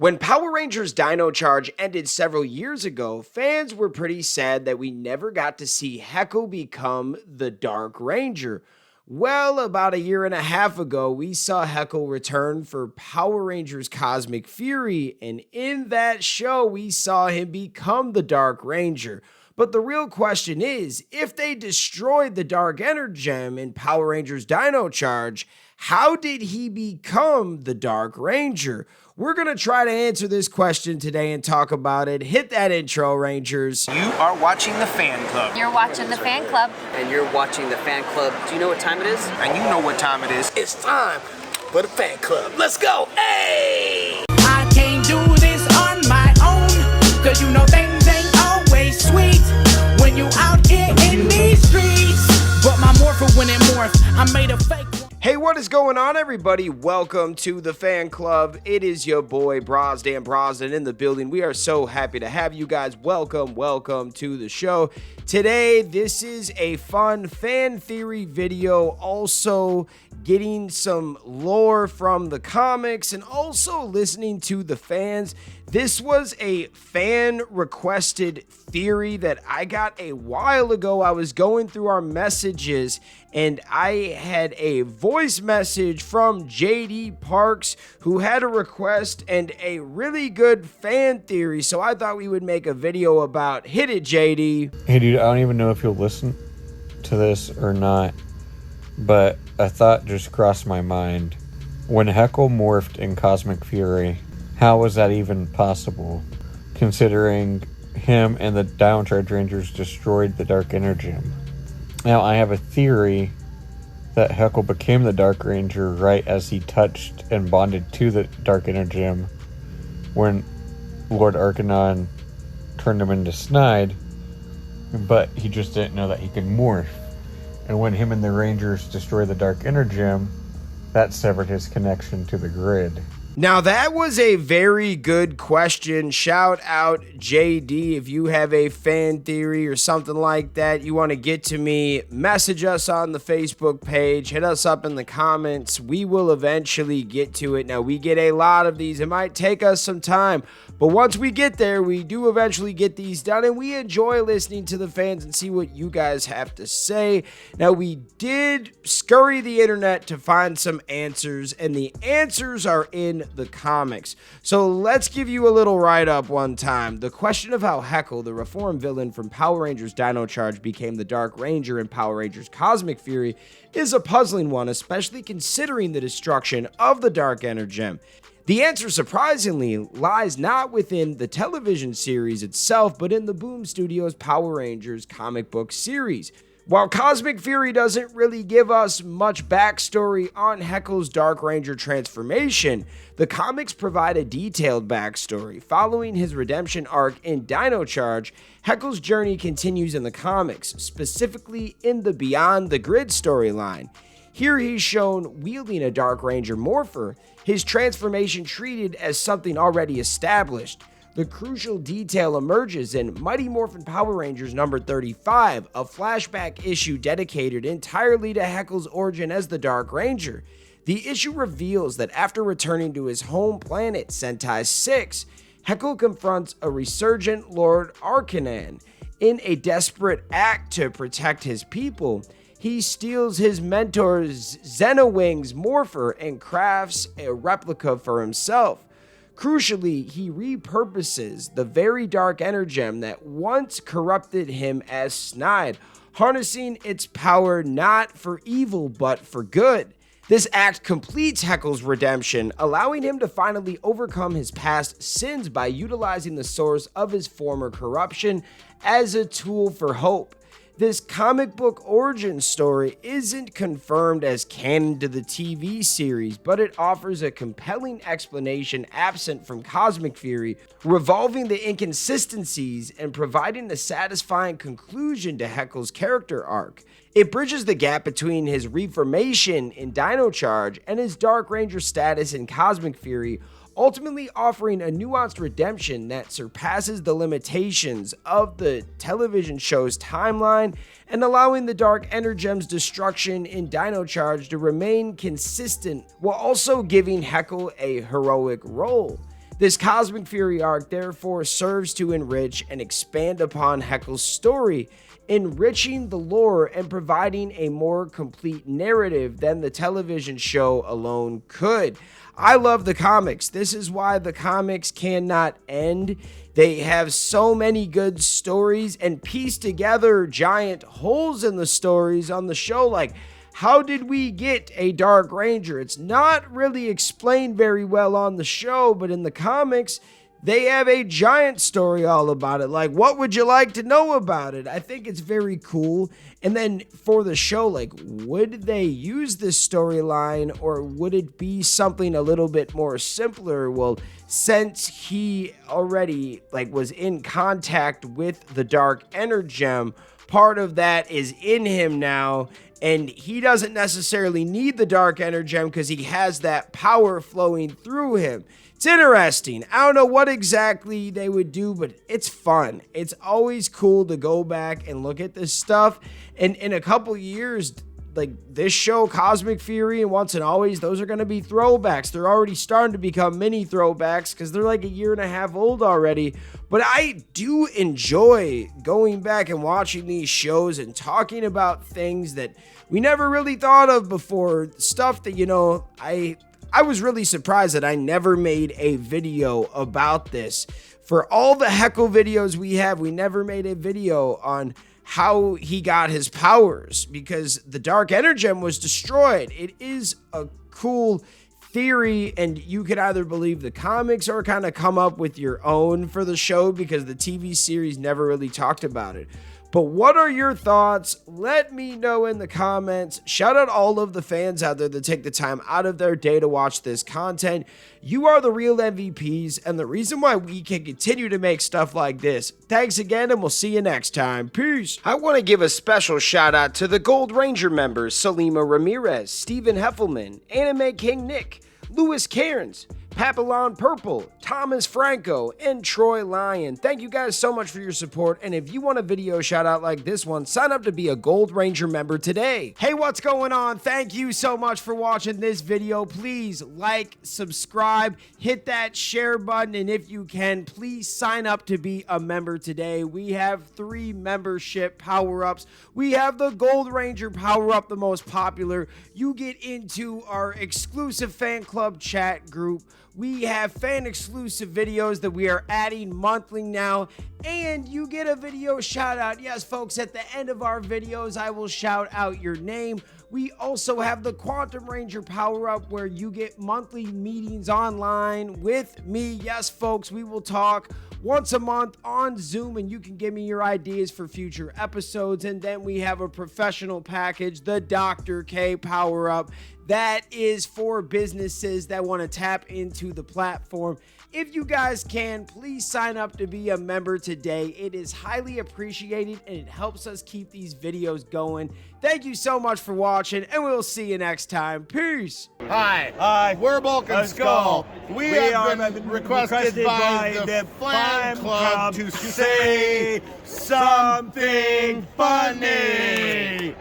When Power Rangers Dino Charge ended several years ago, fans were pretty sad that we never got to see Heckyl become the Dark Ranger. Well, about a year and a half ago, we saw Heckyl return for Power Rangers Cosmic Fury, and in that show, we saw him become the Dark Ranger. But the real question is, if they destroyed the Dark Energem in Power Rangers Dino Charge, how did he become the Dark Ranger? We're going to try to answer this question today and talk about it. Hit that intro, Rangers. You are watching the Fan Club. You're watching the Fan Club. And you're watching the Fan Club. Do you know what time it is? And you know what time it is. It's time for the Fan Club. Let's go. Hey! I can't do this on my own, cause you know things ain't always sweet when you out here in these streets. But my morpher when it morphed, I made a fake one. Hey, what is going on, everybody? Welcome to the Fan Club. It is your boy, Brosdan in the building. We are so happy to have you guys. Welcome to the show. Today, this is a fun fan theory video, also getting some lore from the comics and also listening to the fans. This was a fan-requested theory that I got a while ago. I was going through our messages and I had a voice message from JD Parks who had a request and a really good fan theory. So I thought we would make a video about. Hit it, JD. Hey dude, I don't even know if you'll listen to this or not, but a thought just crossed my mind. When Heckyl morphed in Cosmic Fury, how was that even possible, considering him and the Dino Charge Rangers destroyed the Dark Energem? Now, I have a theory that Heckyl became the Dark Ranger right as he touched and bonded to the Dark Energem when Lord Arcanon turned him into Snide, but he just didn't know that he could morph. And when him and the Rangers destroyed the Dark Energem, that severed his connection to the grid. Now, that was a very good question. Shout out JD. If you have a fan theory or something like that you want to get to me, message us on the Facebook page. Hit us up in the comments. We will eventually get to it. Now, we get a lot of these. It might take us some time, but once we get there, we do eventually get these done, and we enjoy listening to the fans and see what you guys have to say. Now, we did scurry the internet to find some answers, and the answers are in the comics. So let's give you a little write-up one time. The question of how Heckyl, the reformed villain from Power Rangers Dino Charge, became the Dark Ranger in Power Rangers Cosmic Fury is a puzzling one, especially considering the destruction of the Dark Energem. The answer, surprisingly, lies not within the television series itself, but in the Boom Studios Power Rangers comic book series. While Cosmic Fury doesn't really give us much backstory on Heckyl's Dark Ranger transformation, the comics provide a detailed backstory. Following his redemption arc in Dino Charge, Heckyl's journey continues in the comics, specifically in the Beyond the Grid storyline. Here he's shown wielding a Dark Ranger morpher, his transformation treated as something already established. The crucial detail emerges in Mighty Morphin Power Rangers number 35, a flashback issue dedicated entirely to Heckyl's origin as the Dark Ranger. The issue reveals that after returning to his home planet, Sentai 6, Heckyl confronts a resurgent Lord Arcanon. In a desperate act to protect his people, he steals his mentor's Xenowing's morpher and crafts a replica for himself. Crucially, he repurposes the very Dark Energem that once corrupted him as Snide, harnessing its power not for evil but for good. This act completes Heckyl's redemption, allowing him to finally overcome his past sins by utilizing the source of his former corruption as a tool for hope. This comic book origin story isn't confirmed as canon to the TV series, but it offers a compelling explanation absent from Cosmic Fury, revolving the inconsistencies and providing a satisfying conclusion to Heckyl's character arc. It bridges the gap between his reformation in Dino Charge and his Dark Ranger status in Cosmic Fury, ultimately offering a nuanced redemption that surpasses the limitations of the television show's timeline and allowing the Dark Energem's destruction in Dino Charge to remain consistent while also giving Heckyl a heroic role. This Cosmic Fury arc therefore serves to enrich and expand upon Heckyl's story, enriching the lore and providing a more complete narrative than the television show alone could. I love the comics. This is why the comics cannot end. They have so many good stories and piece together giant holes in the stories on the show. Like, how did we get a Dark Ranger? It's not really explained very well on the show, but in the comics, they have a giant story all about it. Like, what would you like to know about it? I think it's very cool. And then for the show, like, would they use this storyline, or would it be something a little bit more simpler? Well, since he already was in contact with the Dark Energem, part of that is in him now, and he doesn't necessarily need the Dark Energem because he has that power flowing through him. It's interesting. I don't know what exactly they would do, but it's fun. It's always cool to go back and look at this stuff. And in a couple years, like this show, Cosmic Fury and Once and Always, those are going to be throwbacks. They're already starting to become mini throwbacks because they're like a year and a half old already. But I do enjoy going back and watching these shows and talking about things that we never really thought of before. Stuff that, I was really surprised that I never made a video about this. For all the Heckyl videos we never made a video on how he got his powers because the Dark Energem was destroyed. It is a cool theory, and you could either believe the comics or kind of come up with your own for the show because the TV series never really talked about it. But what are your thoughts? Let me know in the comments. Shout out all of the fans out there that take the time out of their day to watch this content. You are the real MVPs and the reason why we can continue to make stuff like this. Thanks again, and we'll see you next time. Peace. I want to give a special shout out to the Gold Ranger members, Salima Ramirez, Stephen Heffelman, Anime King Nick, Louis Cairns, Papillon Purple, Thomas Franco, and Troy Lyon. Thank you guys so much for your support, and if you want a video shout out like this one, sign up to be a Gold Ranger member today. Hey, what's going on? Thank you so much for watching this video. Please like, subscribe, hit that share button, and if you can, please sign up to be a member today. We have 3 membership power-ups. We have the Gold Ranger power-up, the most popular. You get into our exclusive fan club chat group. We have fan exclusive videos that we are adding monthly now, and you get a video shout out. Yes, folks, at the end of our videos, I will shout out your name. We also have the Quantum Ranger power up where you get monthly meetings online with me. Yes, folks, we will talk once a month on Zoom, and you can give me your ideas for future episodes. And then we have a professional package, the Dr. K power up. That is for businesses that want to tap into the platform. If you guys can, please sign up to be a member today. It is highly appreciated, and it helps us keep these videos going. Thank you so much for watching, and we'll see you next time. Peace. Hi, we're Bulk and Skull. We have been requested by the fan club to say something funny.